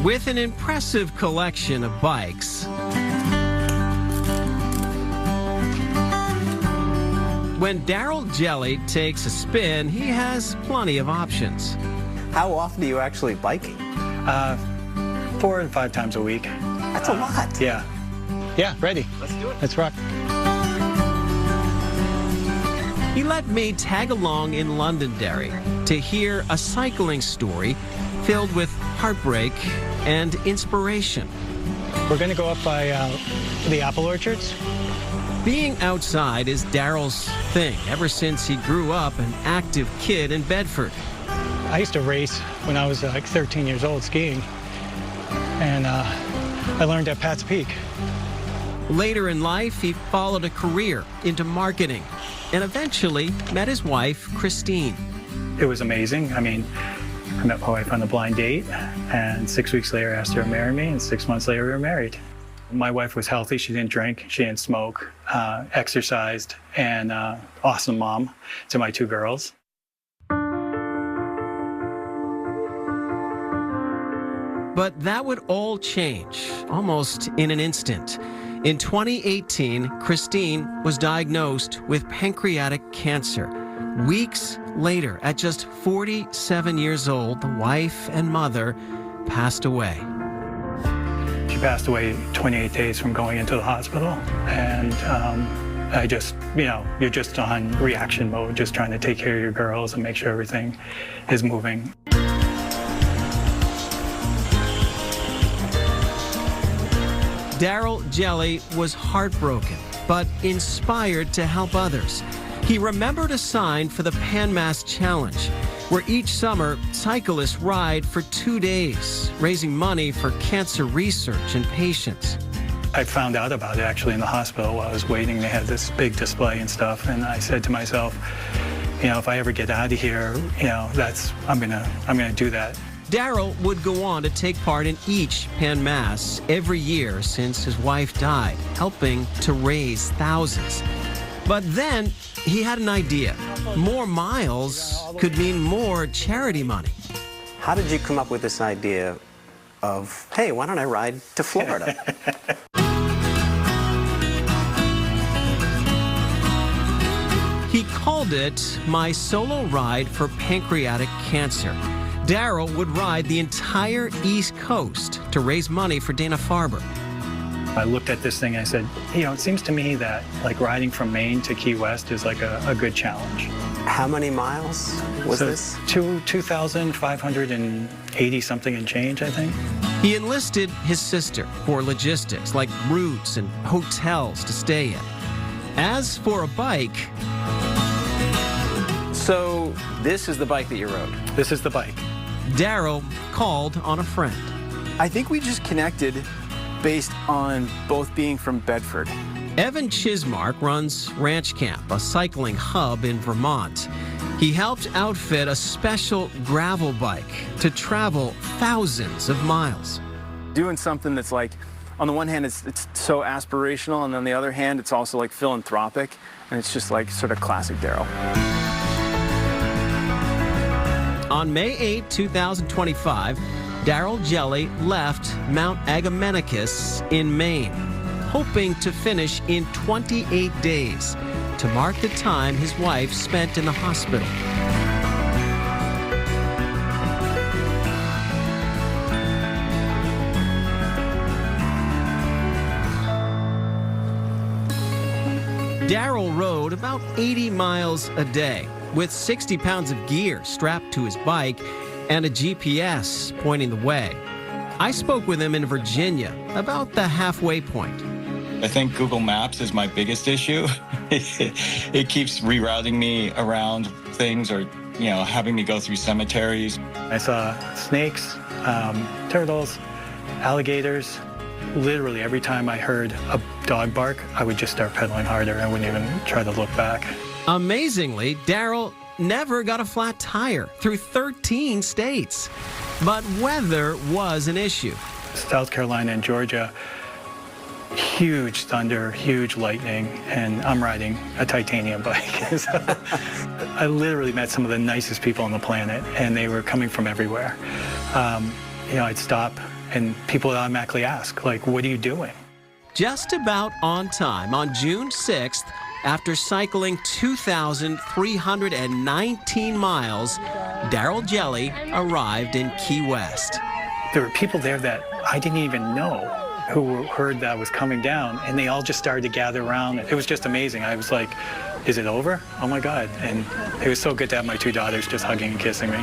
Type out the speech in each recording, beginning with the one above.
With an impressive collection of bikes, when Darryl Jelley takes a spin, he has plenty of options. How often are you actually biking? 4 and 5 times a week. That's a lot. Yeah. Yeah, ready. Let's do it. Let's rock. He let me tag along in Londonderry to hear a cycling story filled with heartbreak and inspiration. We're going to go up by the apple orchards. Being outside is Darryl's thing ever since he grew up an active kid in Bedford. I used to race when I was like 13 years old skiing, and I learned at Pat's Peak. Later in life, he followed a career into marketing and eventually met his wife, Christine. It was amazing. I mean, I met my wife on a blind date, and 6 weeks later asked her to marry me, and 6 months later we were married. My wife was healthy. She didn't drink, she didn't smoke, exercised, and awesome mom to my 2 girls. But that would all change almost in an instant. In 2018, Christine was diagnosed with pancreatic cancer. Weeks later, at just 47 years old, the wife and mother passed away. She passed away 28 days from going into the hospital, and I just, you're just on reaction mode, just trying to take care of your girls and make sure everything is moving. Darryl Jelley was heartbroken, but inspired to help others. He remembered a sign for the PanMass Challenge, where each summer cyclists ride for 2 days, raising money for cancer research and patients. I found out about it actually in the hospital while I was waiting. They had this big display and stuff, and I said to myself, if I ever get out of here, I'm gonna do that. Darryl would go on to take part in each PanMass every year since his wife died, helping to raise thousands. But then he had an idea. More miles could mean more charity money. How did you come up with this idea of, hey, why don't I ride to Florida? He called it My Solo Ride for Pancreatic Cancer. Darryl would ride the entire East Coast to raise money for Dana-Farber. I looked at this thing and I said, it seems to me that riding from Maine to Key West is like a good challenge. How many miles was this? 2,580 something and change, I think. He enlisted his sister for logistics like routes and hotels to stay in. As for a bike... So this is the bike that you rode? This is the bike. Darryl called on a friend. I think we just connected based on both being from Bedford. Evan Chismark runs Ranch Camp, a cycling hub in Vermont. He helped outfit a special gravel bike to travel thousands of miles. Doing something that's like, on the one hand, it's so aspirational, and on the other hand, it's also like philanthropic, and it's just like sort of classic Darryl. On May 8, 2025, Darryl Jelley left Mount Agamenticus in Maine, hoping to finish in 28 days to mark the time his wife spent in the hospital. Darryl rode about 80 miles a day with 60 pounds of gear strapped to his bike and a GPS pointing the way. I spoke with him in Virginia, about the halfway point. I think Google Maps is my biggest issue. It keeps rerouting me around things or, having me go through cemeteries. I saw snakes, turtles, alligators. Literally every time I heard a dog bark, I would just start pedaling harder. I wouldn't even try to look back. Amazingly, Darryl never got a flat tire through 13 states. But weather was an issue. South Carolina and Georgia, huge thunder, huge lightning, and I'm riding a titanium bike. I literally met some of the nicest people on the planet, and they were coming from everywhere. I'd stop And people automatically ask, like, what are you doing? Just about on time, on June 6th, after cycling 2,319 miles, Darryl Jelley arrived in Key West. There were people there that I didn't even know who heard that I was coming down, and they all just started to gather around. It was just amazing. I was like, is it over? Oh my God. And it was so good to have my two daughters just hugging and kissing me.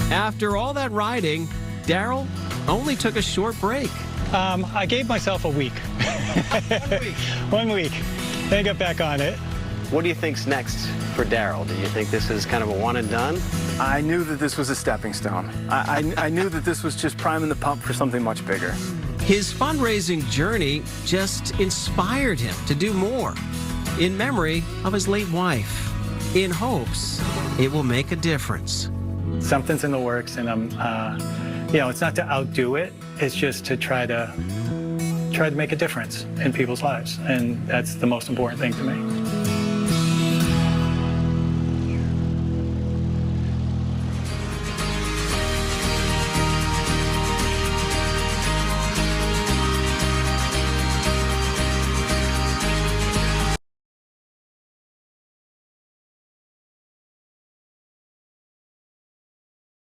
After all that riding, Darryl only took a short break. I gave myself a week. 1 week. Then I got back on it. What do you think's next for Darryl? Do you think this is kind of a one and done? I knew that this was a stepping stone. I knew that this was just priming the pump for something much bigger. His fundraising journey just inspired him to do more, in memory of his late wife, in hopes it will make a difference. Something's in the works, and I'm, you know, it's not to outdo it. It's just to try to make a difference in people's lives, and that's the most important thing to me.